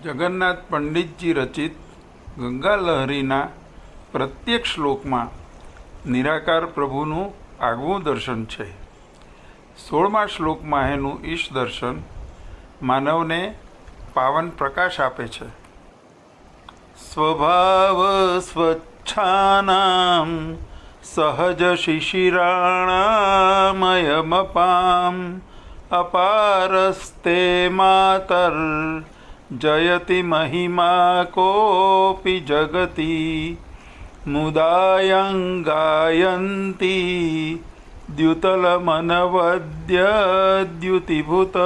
જગન્નાથ પંડિતજી રચિત ગંગા લહરીના પ્રત્યેક શ્લોકમાં નિરાકાર પ્રભુનું આગવું દર્શન છે. 16મા શ્લોકમાં એનું ઈશ દર્શન માનવને પાવન પ્રકાશ આપે છે. સ્વભાવ સ્વચ્છાનામ સહજ શિશિરાણામયમપામ અપારસ્તે માતર જયતિ મહિમા કોપી જગતિ મુદાયંગાયંતી દ્યુતલમનવદ્યદ્યુતિભૂત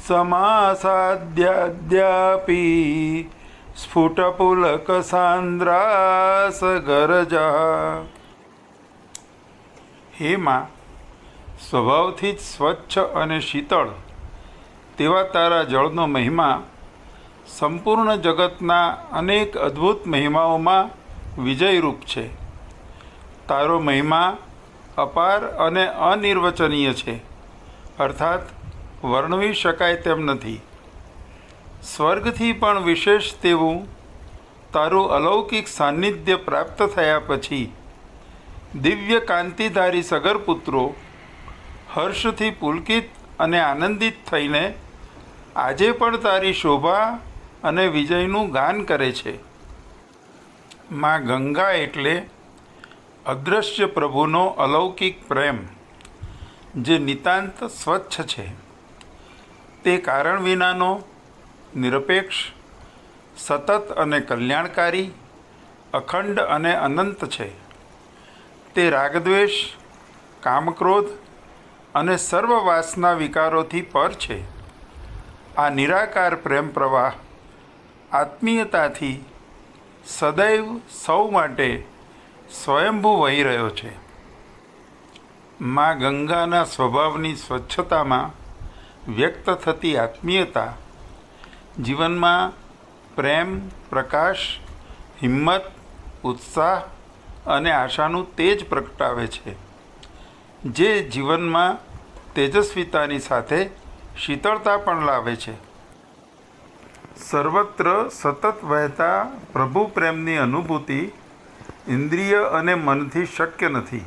સમાસાદ્યાદ્યાપી સ્ફુટપુલકસાંદ્રાસગરજા. હે માં, સ્વભાવથી જ સ્વચ્છ અને શીતળ તેવા તારા જળનો મહિમા સંપૂર્ણ જગતના અનેક અદ્ભુત મહિમાઓમાં વિજયરૂપ છે. તારો મહિમા અપાર અને અનિર્વચનીય છે, અર્થાત વર્ણવી શકાય તેમ નથી. સ્વર્ગથી પણ વિશેષ તેવું તારું અલૌકિક સાન્નિધ્ય પ્રાપ્ત થયા પછી દિવ્ય કાંતિધારી સગરપુત્રો હર્ષથી પુલકિત અને આનંદિત થઈને આજે પણ તારી શોભા અને વિજયનું ગાન કરે છે. માં ગંગા એટલે અદૃશ્ય પ્રભુનો અલૌકિક પ્રેમ, જે નિતાંત સ્વચ્છ છે. તે કારણ વિનાનો, નિરપેક્ષ, સતત અને કલ્યાણકારી, અખંડ અને અનંત છે. તે રાગદ્વેષ, કામક્રોધ અને સર્વ વાસના વિકારોથી પર છે. આ નિરાકાર પ્રેમ પ્રવાહ આત્મીયતાથી સદૈવ સૌ માટે સ્વયંભૂ વહી રહ્યો છે. માં ગંગાના સ્વભાવની સ્વચ્છતામાં વ્યક્ત થતી આત્મીયતા જીવનમાં પ્રેમ, પ્રકાશ, હિંમત, ઉત્સાહ અને આશાનું તેજ પ્રગટાવે છે, જે જીવનમાં તેજસ્વીતાની સાથે શીતળતા પણ લાવે છે. સર્વત્ર સતત વહેતા પ્રભુ પ્રેમની અનુભૂતિ ઇન્દ્રિય અને મનથી શક્ય નથી.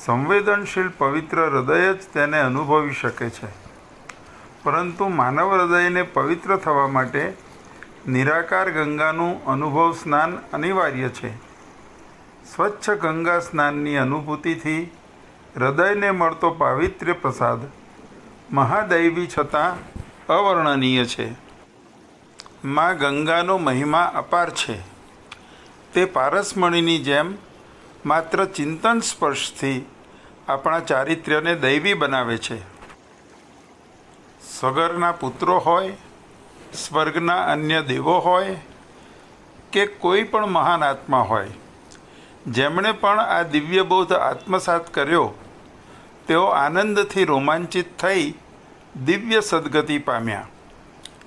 સંવેદનશીલ પવિત્ર હૃદય જ તેને અનુભવી શકે છે. પરંતુ માનવ હૃદયને પવિત્ર થવા માટે નિરાકાર ગંગાનું અનુભવ સ્નાન અનિવાર્ય છે. સ્વચ્છ ગંગા સ્નાનની અનુભૂતિથી હૃદયને મળતો પાવિત્ર્ય પ્રસાદ મહાદૈવી છતાં અવર્ણનીય છે. માં ગંગાનો મહિમા અપાર છે. તે પારસમણીની જેમ માત્ર ચિંતન સ્પર્શથી આપણા ચારિત્ર્યને દૈવી બનાવે છે. સગરના પુત્રો હોય, સ્વર્ગના અન્ય દેવો હોય કે કોઈ પણ મહાન આત્મા હોય, જેમણે પણ આ દિવ્યબોધ આત્મસાત કર્યો, તેઓ આનંદથી રોમાંચિત થઈ દિવ્ય સદગતિ પામ્યા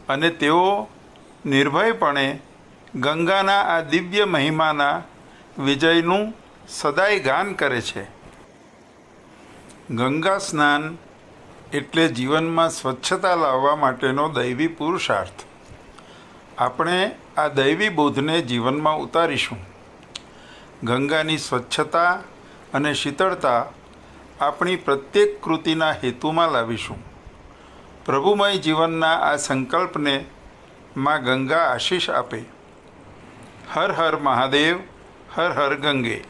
અને તેઓ નિર્ભયપણે ગંગાના આ દિવ્ય મહિમાના વિજયનું સદાય ગાન કરે છે. ગંગા સ્નાન એટલે જીવનમાં સ્વચ્છતા લાવવા માટેનો દૈવી પુરુષાર્થ. આપણે આ દૈવી બોધને જીવનમાં ઉતારીશું. ગંગાની સ્વચ્છતા અને શીતળતા આપણી પ્રત્યેક કૃતિના હેતુમાં લાવીશું. પ્રભુમય જીવનના આ સંકલ્પને માં ગંગા આશીષ આપે. હર હર મહાદેવ, હર હર ગંગે.